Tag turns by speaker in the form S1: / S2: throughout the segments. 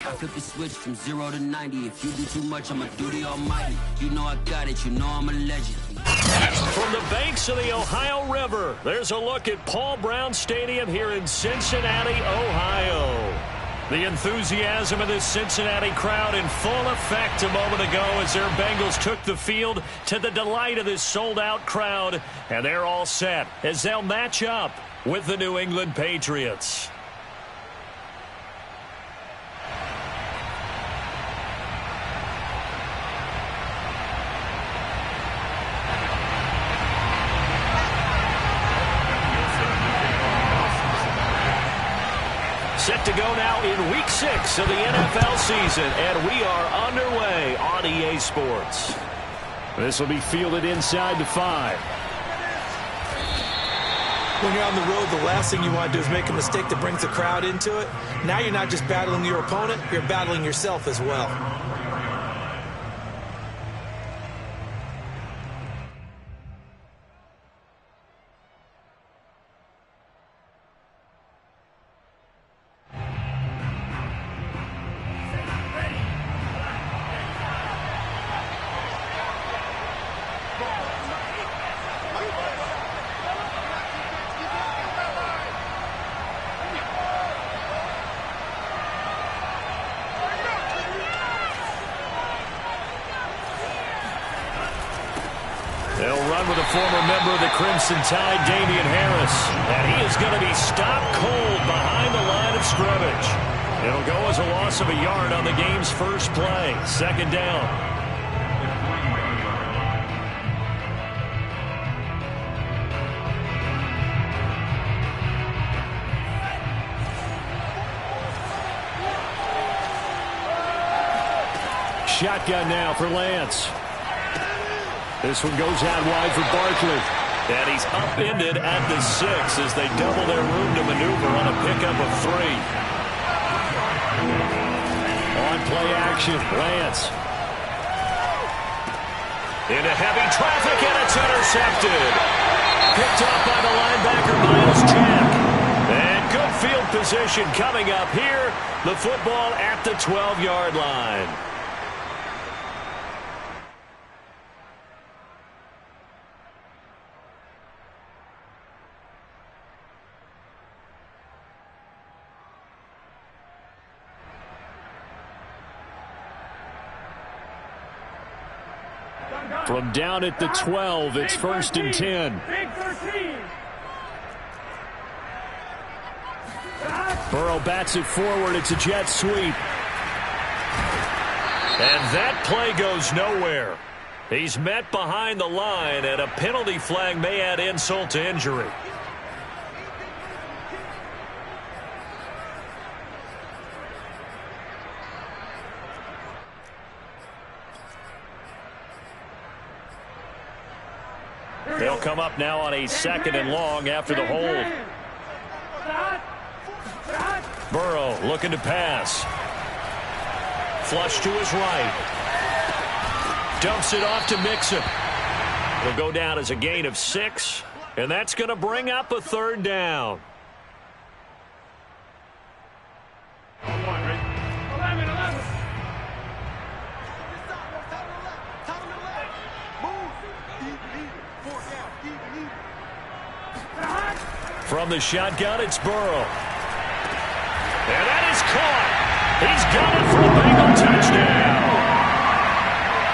S1: I flip the switch from 0 to 90. If you do too much, I'ma do the almighty. You know I got it, you know I'm a legend.
S2: From the banks of the Ohio River, there's a look at Paul Brown Stadium here in Cincinnati, Ohio. The enthusiasm of this Cincinnati crowd in full effect a moment ago as their Bengals took the field to the delight of this sold-out crowd. And they're all set as they'll match up with the New England Patriots. Set to go now in Week 6 of the NFL season, and we are underway on EA Sports. This will be fielded inside the 5.
S3: When you're on the road, the last thing you want to do is make a mistake that brings the crowd into it. Now you're not just battling your opponent, you're battling yourself as well.
S2: They'll run with a former member of the Crimson Tide, Damian Harris. And he is going to be stopped cold behind the line of scrimmage. It'll go as a loss of a yard on the game's first play. Second down. Shotgun now for Lance. This one goes out wide for Barkley. And he's upended at the 6 as they double their room to maneuver on a pickup of 3. On play action, Lance. Into heavy traffic, and it's intercepted. Picked up by the linebacker, Miles Jack. And good field position coming up here. The football at the 12-yard line. From down at the 12, it's 1st and 10. Burrow bats it forward. It's a jet sweep. And that play goes nowhere. He's met behind the line, and a penalty flag may add insult to injury. They'll come up now on a 2nd and long after the hold. Burrow looking to pass. Flush to his right. Dumps it off to Mixon. It'll go down as a gain of 6, and that's going to bring up a 3rd down. From the shotgun, it's Burrow. And that is caught. He's got it for a Bengal touchdown.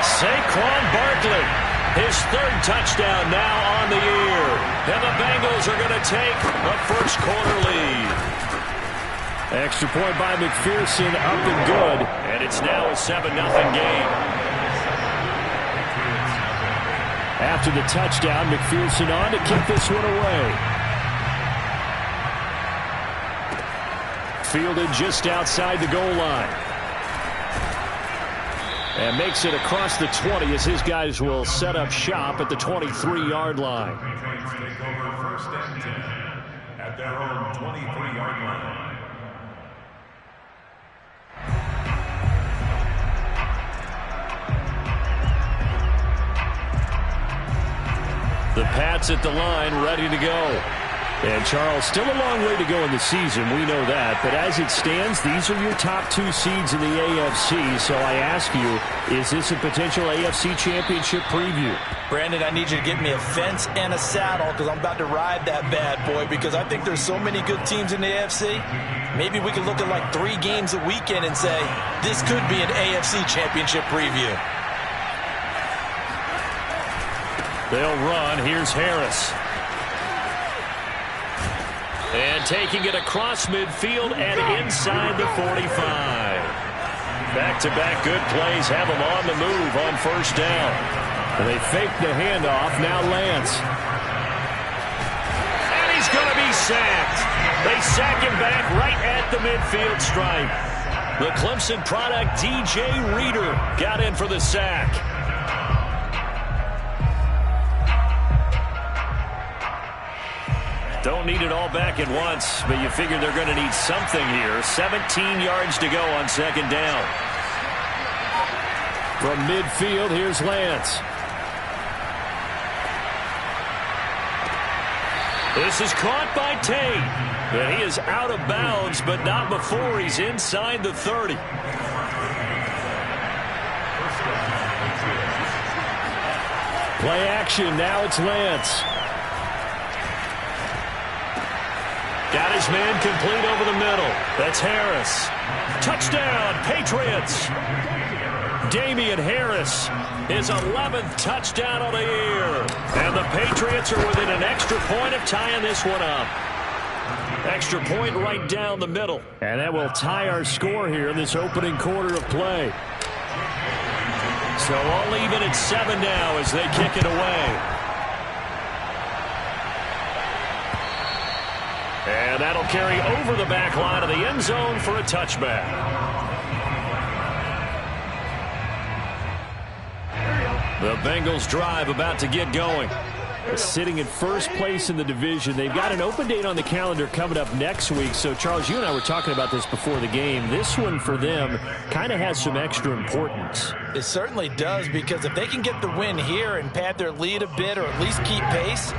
S2: Saquon Barkley, his 3rd touchdown now on the year. And the Bengals are going to take a first-quarter lead. Extra point by McPherson, up and good. And it's now a 7-0 game. After the touchdown, McPherson on to kick this one away. Fielded just outside the goal line. And makes it across the 20 as his guys will set up shop at the 23-yard line.
S4: First and 10 at their own 23-yard line.
S2: The Pats at the line, ready to go. And, Charles, still a long way to go in the season. We know that. But as it stands, these are your top 2 seeds in the AFC. So I ask you, is this a potential AFC championship preview?
S3: Brandon, I need you to get me a fence and a saddle because I'm about to ride that bad boy because I think there's so many good teams in the AFC. Maybe we could look at like 3 games a weekend and say, this could be an AFC championship preview.
S2: They'll run. Here's Harris. And taking it across midfield and inside the 45. Back-to-back good plays have them on the move on first down. And they fake the handoff. Now Lance. And he's going to be sacked. They sack him back right at the midfield stripe. The Clemson product, DJ Reader, got in for the sack. Don't need it all back at once, but you figure they're going to need something here. 17 yards to go on second down. From midfield, here's Lance. This is caught by Tate. And he is out of bounds, but not before he's inside the 30. Play action, now it's Lance. Got his man complete over the middle. That's Harris. Touchdown, Patriots. Damian Harris, his 11th touchdown of the year. And the Patriots are within an extra point of tying this one up. Extra point right down the middle. And that will tie our score here in this opening quarter of play. So all even at 7 now as they kick it away. And that'll carry over the back line of the end zone for a touchback. The Bengals drive about to get going. Sitting in first place in the division. They've got an open date on the calendar coming up next week. So, Charles, you and I were talking about this before the game. This one for them kind of has some extra importance.
S3: It certainly does, because if they can get the win here and pad their lead a bit or at least keep pace,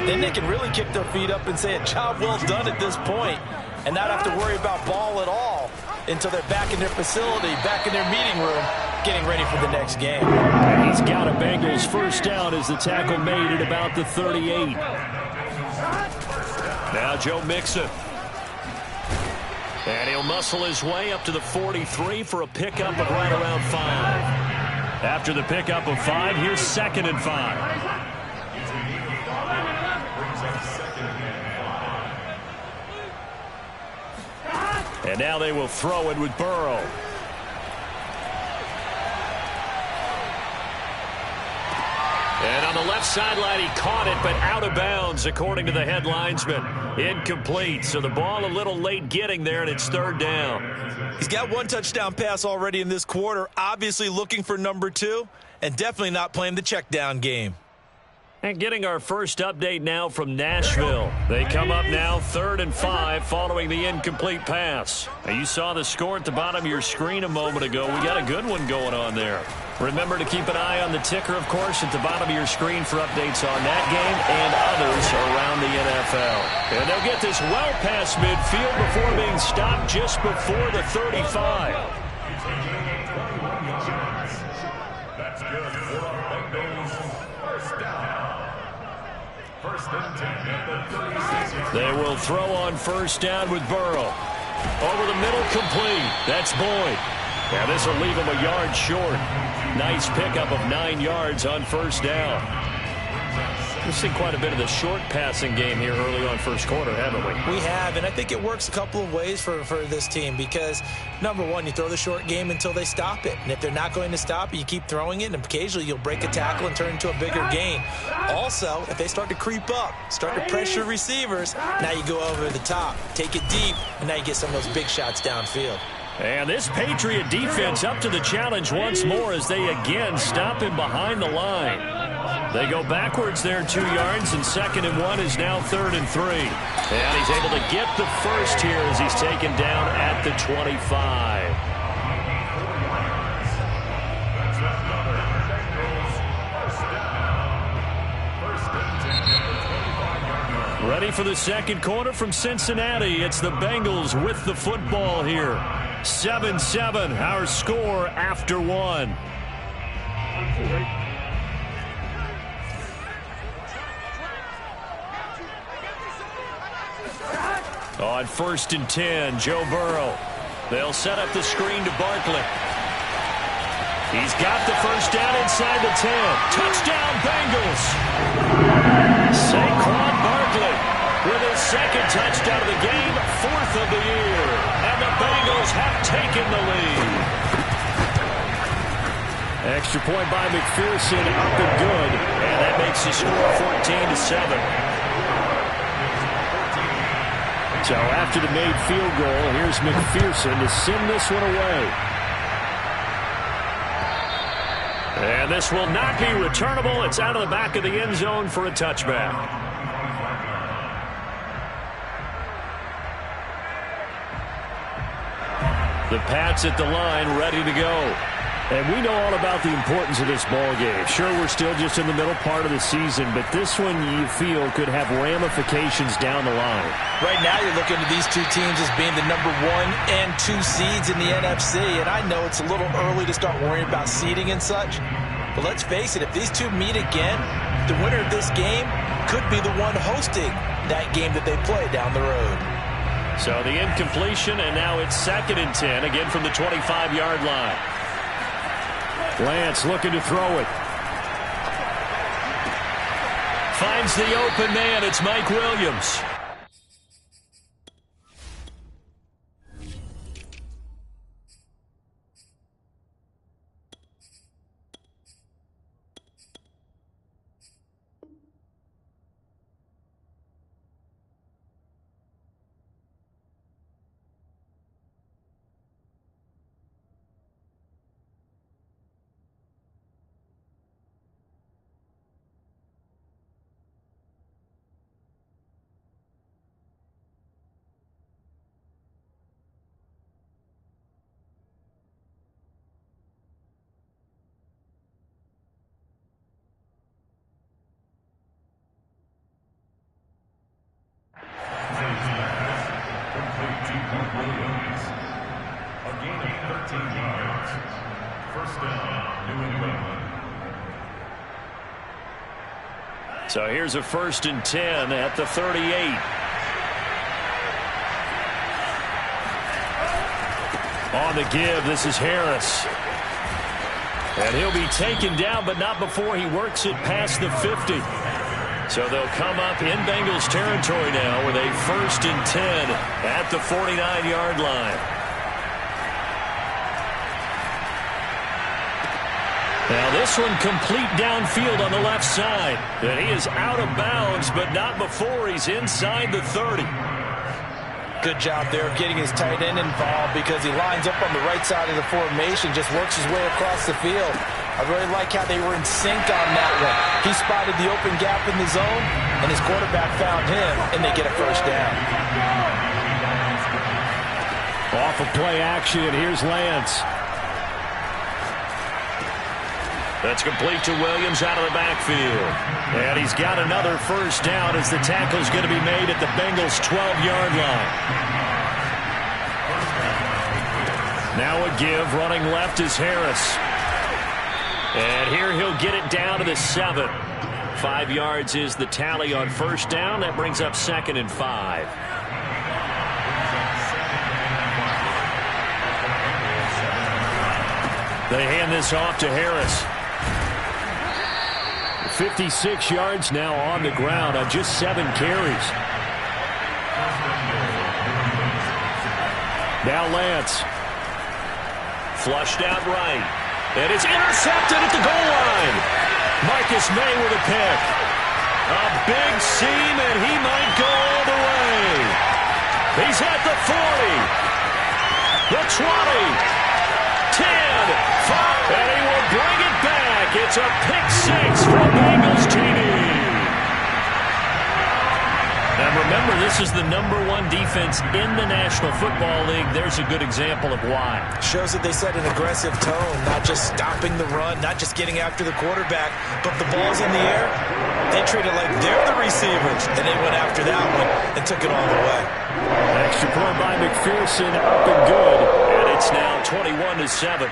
S3: then they can really kick their feet up and say a job well done at this point and not have to worry about ball at all until they're back in their facility, back in their meeting room, getting ready for the next game.
S2: And he's got a Bengals first down as the tackle made at about the 38. Now Joe Mixon. And he'll muscle his way up to the 43 for a pickup of right around 5. After the pickup of 5, here's 2nd and 5. And now they will throw it with Burrow. And on the left sideline, he caught it, but out of bounds, according to the head linesman. Incomplete, so the ball a little late getting there, and it's 3rd down.
S3: He's got 1 touchdown pass already in this quarter, obviously looking for number 2, and definitely not playing the check down game.
S2: And getting our first update now from Nashville. They come up now 3rd and 5 following the incomplete pass. Now you saw the score at the bottom of your screen a moment ago. We got a good one going on there. Remember to keep an eye on the ticker, of course, at the bottom of your screen for updates on that game and others around the NFL. And they'll get this well past midfield before being stopped just before the 35.
S4: That's good for the Bengals. First down. First and 10 at the 36.
S2: They will throw on first down with Burrow. Over the middle, complete. That's Boyd. Now this will leave him a yard short. Nice pickup of 9 yards on first down. We've seen quite a bit of the short passing game here early on first quarter, haven't we?
S3: We have, and I think it works a couple of ways for this team because, number one, you throw the short game until they stop it. And if they're not going to stop it, you keep throwing it, and occasionally you'll break a tackle and turn it into a bigger gain. Also, if they start to creep up, start to pressure receivers, now you go over the top, take it deep, and now you get some of those big shots downfield.
S2: And this Patriot defense up to the challenge once more as they again stop him behind the line. They go backwards there 2 yards, and 2nd and 1 is now 3rd and 3. And he's able to get the first here as he's taken down at the 25. Ready for the second quarter from Cincinnati. It's the Bengals with the football here. 7-7, our score after one. On 1st and 10, Joe Burrow. They'll set up the screen to Barkley. He's got the first down inside the 10. Touchdown, Bengals. Saquon Barkley with his second touchdown of the game, 4th of the year. And the Bengals have taken the lead. Extra point by McPherson, up and good. And that makes the score 14-7. So after the made field goal, here's McPherson to send this one away. And this will not be returnable. It's out of the back of the end zone for a touchback. The Pats at the line, ready to go. And we know all about the importance of this ball game. Sure, we're still just in the middle part of the season, but this one you feel could have ramifications down the line.
S3: Right now you're looking at these two teams as being the number 1 and 2 seeds in the NFC, and I know it's a little early to start worrying about seeding and such, but let's face it, if these two meet again, the winner of this game could be the one hosting that game that they play down the road.
S2: So the incompletion, and now it's 2nd and 10, again from the 25-yard line. Lance looking to throw it. Finds the open man. It's Mike Williams. So here's a 1st and 10 at the 38. On the give, this is Harris. And he'll be taken down, but not before he works it past the 50. So they'll come up in Bengals territory now with a 1st and 10 at the 49-yard line. Now this one complete downfield on the left side. And he is out of bounds, but not before he's inside the 30.
S3: Good job there of getting his tight end involved because he lines up on the right side of the formation, just works his way across the field. I really like how they were in sync on that one. He spotted the open gap in the zone, and his quarterback found him, and they get a first down.
S2: Off of play action, here's Lance. That's complete to Williams out of the backfield. And he's got another first down as the tackle's going to be made at the Bengals' 12-yard line. Now a give, running left is Harris. And here he'll get it down to the 7. 5 yards is the tally on first down. That brings up 2nd and 5. They hand this off to Harris. 56 yards now on the ground on just 7 carries. Now Lance. Flushed out right. And it's intercepted at the goal line. Marcus May with a pick. A big seam, and he might go all the way. He's at the 40. The 20. 10, 5, and he will bring it back. It's a pick 6 from Bengals TD. Number remember, this is the #1 defense in the National Football League. There's a good example of why.
S3: Shows that they set an aggressive tone, not just stopping the run, not just getting after the quarterback, but the ball's in the air. They treat it like they're the receivers, and they went after that one and took it all the way.
S2: Extra point by McPherson, up and good. And it's now 21-7.